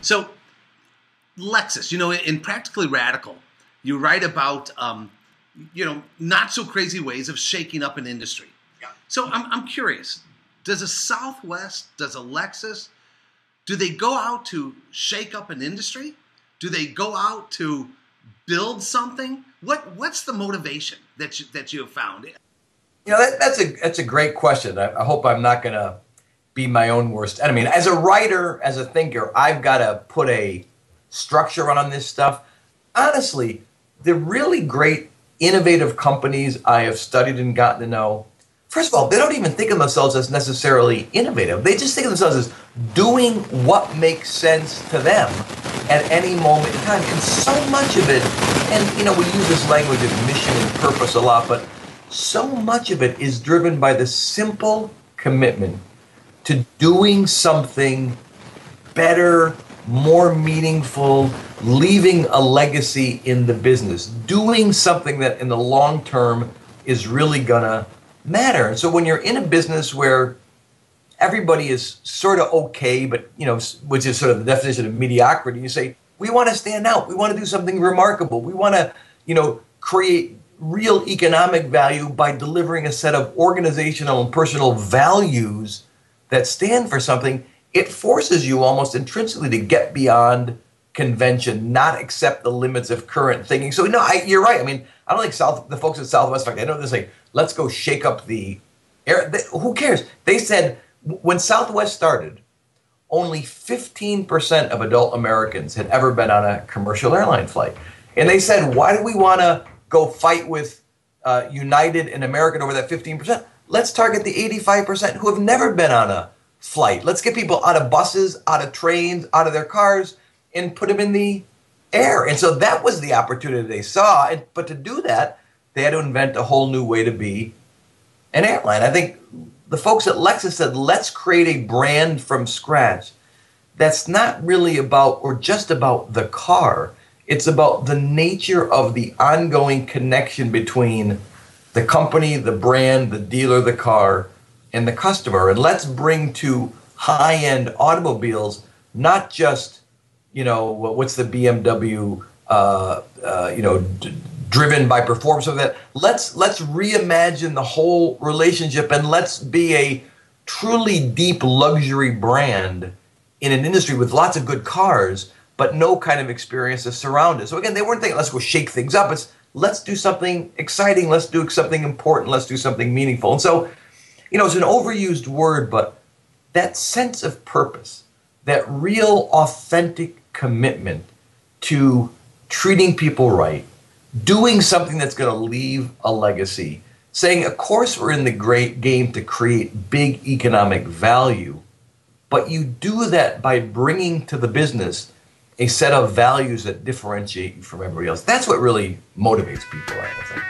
So Lexus, in Practically Radical, you write about, not so crazy ways of shaking up an industry. Yeah. So I'm curious, does a Southwest, does a Lexus, do they go out to shake up an industry? Do they go out to build something? What's the motivation that you have found? That's a great question. I hope I'm not going to be my own worst enemy. As a writer, as a thinker, I've got to put a structure on this stuff. Honestly, the really great innovative companies I have studied and gotten to know, first of all, they don't even think of themselves as necessarily innovative. They just think of themselves as doing what makes sense to them at any moment in time. And so much of it, and we use this language of mission and purpose a lot, but so much of it is driven by the simple commitment to doing something better, more meaningful, leaving a legacy in the business, doing something that in the long term is really gonna matter. And so when you're in a business where everybody is sort of okay, but which is sort of the definition of mediocrity, you say, we want to stand out, we want to do something remarkable, we want to, create real economic value by delivering a set of organizational and personal values that stand for something. It forces you almost intrinsically to get beyond convention, not accept the limits of current thinking. So you're right. I mean, I don't think the folks at Southwest, in fact, I know this, like, let's go shake up the air. Who cares? They said when Southwest started, only 15% of adult Americans had ever been on a commercial airline flight. And they said, why do we want to go fight with United and American over that 15%? Let's target the 85% who have never been on a flight. Let's get people out of buses, out of trains, out of their cars, and put them in the air. And so that was the opportunity they saw. But to do that, they had to invent a whole new way to be an airline. I think the folks at Lexus said, let's create a brand from scratch that's not really about or just about the car. It's about the nature of the ongoing connection between the company, the brand, the dealer, the car, and the customer. And let's bring to high-end automobiles not just, what's the BMW, driven by performance of that. Let's reimagine the whole relationship, and let's be a truly deep luxury brand in an industry with lots of good cars, but no kind of experience to surround it. So again, they weren't thinking, let's go shake things up. It's let's do something exciting. Let's do something important. Let's do something meaningful. And so, it's an overused word, but that sense of purpose, that real authentic commitment to treating people right, doing something that's going to leave a legacy, saying, of course, we're in the great game to create big economic value, but you do that by bringing to the business a set of values that differentiate you from everybody else. That's what really motivates people, I think.